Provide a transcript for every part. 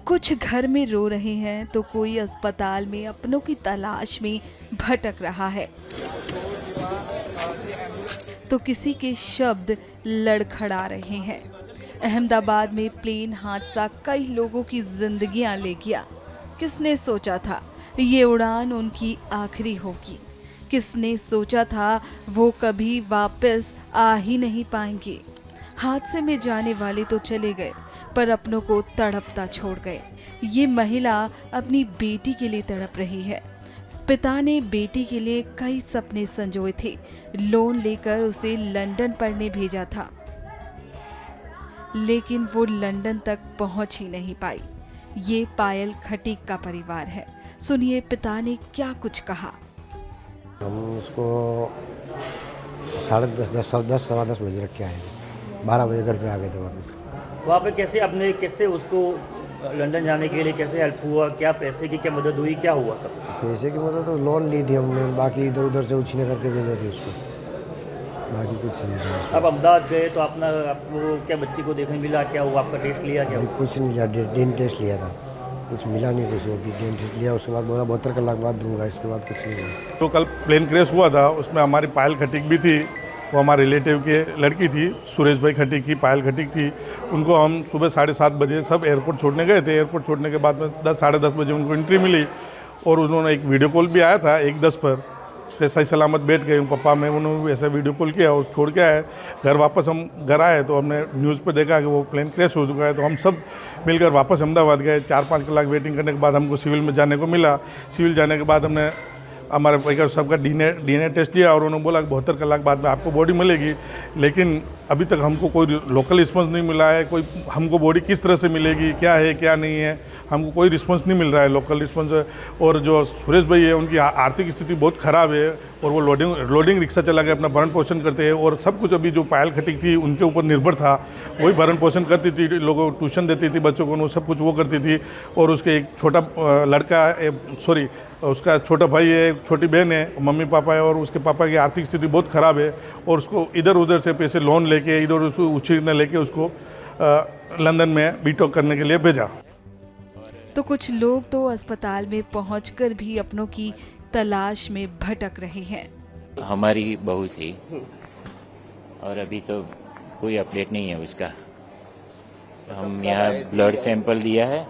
कुछ घर में रो रहे हैं तो कोई अस्पताल में अपनों की तलाश में भटक रहा है, तो किसी के शब्द लड़खड़ा रहे हैं। अहमदाबाद में प्लेन हादसा कई लोगों की जिंदगियां ले गया। किसने सोचा था ये उड़ान उनकी आखिरी होगी? किसने सोचा था वो कभी वापस आ ही नहीं पाएंगे? हादसे में जाने वाले तो चले गए, पर अपनों को तड़पता छोड़ गए। ये महिला अपनी बेटी के लिए तड़प रही है। पिता ने बेटी के लिए कई सपने संजोए थे। लोन लेकर उसे लंदन पढ़ने भेजा था, लेकिन वो लंदन तक पहुंच ही नहीं पाई। ये पायल खटीक का परिवार है। सुनिए पिता ने क्या कुछ कहा। हम उसको 10:30 सवा 10 बजे रख के आए, 12 बजे घर पे आ गए थे वापस। वहाँ पे कैसे उसको लंदन जाने के लिए कैसे हेल्प हुआ? क्या पैसे की क्या मदद हुई? क्या हुआ सब? पैसे की मदद तो लोन ली थी हमने, बाकी इधर उधर से उछीने करके भेजा थी उसको, बाकी कुछ नहीं था उसको। अब अहमदाबाद गए तो आपको क्या बच्ची को देखने मिला? क्या हुआ? आपका टेस्ट लिया? क्या अभी हुआ? कुछ नहीं लिया, डीएन टेस्ट लिया था, कुछ मिला नहीं कुछ। वो डीएन टेस्ट लिया, उसके बाद बोला 72 कलाक बाद दूंगा, इसके बाद कुछ नहीं हुआ। तो कल प्लेन क्रैश हुआ था, उसमें हमारी पायल खटीक भी थी। वो हमारे रिलेटिव के लड़की थी, सुरेश भाई खटीक की पायल खटीक थी। उनको हम सुबह 7:30 बजे सब एयरपोर्ट छोड़ने गए थे। एयरपोर्ट छोड़ने के बाद में 10 साढ़े 10 बजे उनको एंट्री मिली और उन्होंने एक वीडियो कॉल भी आया था 1:10 पर। उसके सही सलामत बैठ गए पापा में, उन्होंने भी ऐसा वीडियो कॉल किया और छोड़ के आए। घर वापस हम घर आए तो हमने न्यूज़ पर देखा कि वो प्लेन क्रैश हो चुका है। तो हम सब मिलकर वापस अहमदाबाद गए। 4-5 कलाक वेटिंग करने के बाद हमको सिविल में जाने को मिला। सिविल जाने के बाद हमने हमारे भाई का सबका डीएनए टेस्ट लिया और उन्होंने बोला 72 कलाक बाद में आपको बॉडी मिलेगी। लेकिन अभी तक हमको कोई लोकल रिस्पॉन्स नहीं मिला है। कोई हमको बॉडी किस तरह से मिलेगी, क्या है क्या नहीं है, हमको कोई रिस्पॉन्स नहीं मिल रहा है, लोकल रिस्पॉन्स। और जो सुरेश भाई है उनकी आर्थिक स्थिति बहुत ख़राब है और वो लोडिंग रिक्शा चला के अपना भरण पोषण करते हैं और सब कुछ अभी जो पायल खटीक थी उनके ऊपर निर्भर था। वही भरण पोषण करती थी, लोगों को ट्यूशन देती थी, बच्चों को सब कुछ वो करती थी। और उसके एक छोटा लड़का उसका छोटा भाई है, एक छोटी बहन है, मम्मी पापा है और उसके पापा की आर्थिक स्थिति बहुत ख़राब है। और उसको इधर उधर से पैसे लोन लेके इधर उसको उछीरने लेके उसको लंदन में बीटॉक करने के लिए भेजा। तो कुछ लोग तो अस्पताल में पहुंचकर भी अपनों की तलाश में भटक रहे हैं। हमारी बहू थी और अभी तो कोई अपडेट नहीं है उसका। हम यहाँ ब्लड सैंपल दिया है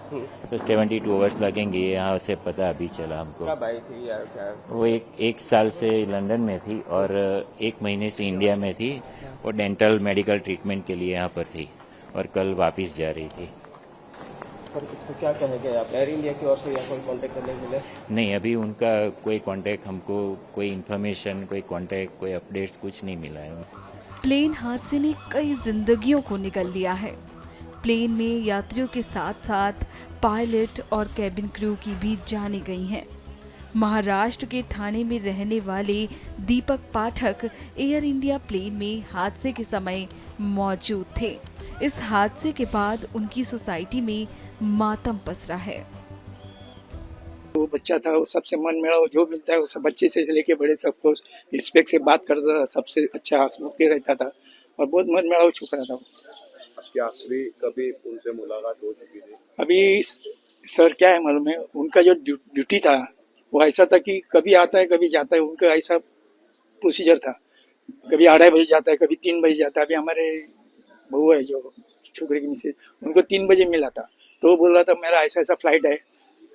तो 72 आवर्स लगेंगे, यहाँ से पता अभी चला हमको। कब आई थी या क्या? वो एक साल से लंदन में थी और 1 महीने से इंडिया में थी। वो डेंटल मेडिकल ट्रीटमेंट के लिए यहाँ पर थी और कल वापस जा रही थी। सर तो क्या कहेंगे आप, एयर इंडिया की ओर से या कोई कांटेक्ट करने के लिए? नहीं, अभी उनका कोई कांटेक्ट, हमको कोई इन्फॉर्मेशन, कोई कांटेक्ट, कोई अपडेट्स कुछ नहीं मिला है। प्लेन हादसे ने कई जिंदगियों को निगल लिया है। प्लेन में यात्रियों के साथ साथ पायलट और कैबिन क्रू की भी जानें गई हैं। महाराष्ट्र के ठाणे में रहने वाले दीपक पाठक एयर इंडिया प्लेन में हादसे के समय मौजूद थे। इस हादसे के बाद उनकी सोसाइटी में मातम पसरा है। वो बच्चा था, वो सबसे मन मेरा जो मिलता है वो सब बच्चे से लेके बड़े सबको रिस्पेक्ट से बात करता था, सबसे अच्छा हंसमुख के रहता था और बहुत मन मेरा छुप रहा था। आपकी आखिरी कभी उनसे मुलाकात हो चुकी थी? अभी सर क्या है मालूम है, उनका जो ड्यूटी था वो ऐसा था कि कभी आता है कभी जाता है, उनका ऐसा प्रोसीजर था। कभी 2:30 बजे जाता है, कभी 3 बजे जाता है। अभी हमारे बहू है जो छोकरे की मिसेज, उनको 3 बजे मिला था तो वो बोल रहा था मेरा ऐसा ऐसा फ्लाइट है।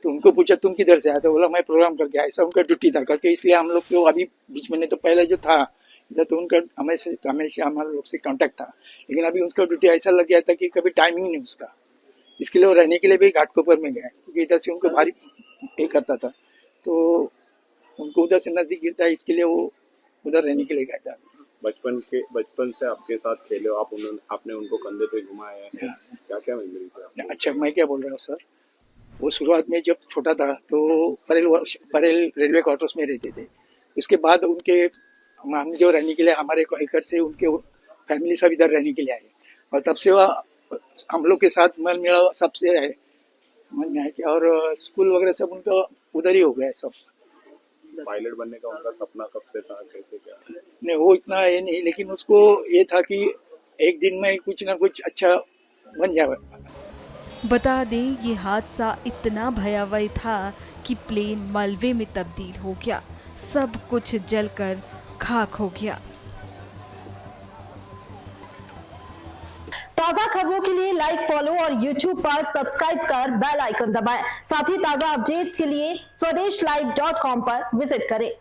तो उनको पूछा तुम किधर से आया? तो बोला मैं प्रोग्राम करके आया। ऐसा उनका ड्यूटी था करके, इसलिए हम लोग को अभी बीच में, नहीं तो पहले जो था इधर तो उनका हमेशा हमारे लोग से कांटेक्ट था। लेकिन अभी उसका ड्यूटी ऐसा लग गया था कि कभी टाइमिंग नहीं उसका, इसके लिए वो रहने के लिए भी घाटकोपर में गए क्योंकि इधर से उनको भारी पे करता था तो उनको उधर से नजदीक गिरता है, इसके लिए वो उधर रहने के लिए गया था। बचपन से आपके साथ खेले, आपने उनको कंधे पे घुमाया है, क्या क्या मेमोरीज है आपकी? अच्छा, मैं क्या बोल रहा हूँ सर, वो शुरुआत में जब छोटा था तो परेल रेलवे क्वार्टर्स में रहते थे। उसके बाद उनके हम जो रहने के लिए हमारे घर से उनके फैमिली सब इधर रहने के लिए आए और तब से वह हम लोग के साथ मेल मेरा सबसे है मन में है कि, और स्कूल वगैरह सब उनका उधर ही हो गया है सब। पायलट बनने का उनका सपना कब से था, कैसे क्या? नहीं वो इतना ये नहीं, लेकिन उसको ये था कि एक दिन में कुछ ना कुछ अच्छा बन जाए। बता दें ये हादसा इतना भयावह था कि प्लेन मलबे में तब्दील हो गया, सब कुछ जलकर खाक हो गया। ताजा खबरों के लिए लाइक, फॉलो और YouTube पर सब्सक्राइब कर बेल आइकन दबाएं। साथ ही ताजा अपडेट्स के लिए स्वदेशलाइव.com पर विजिट करें।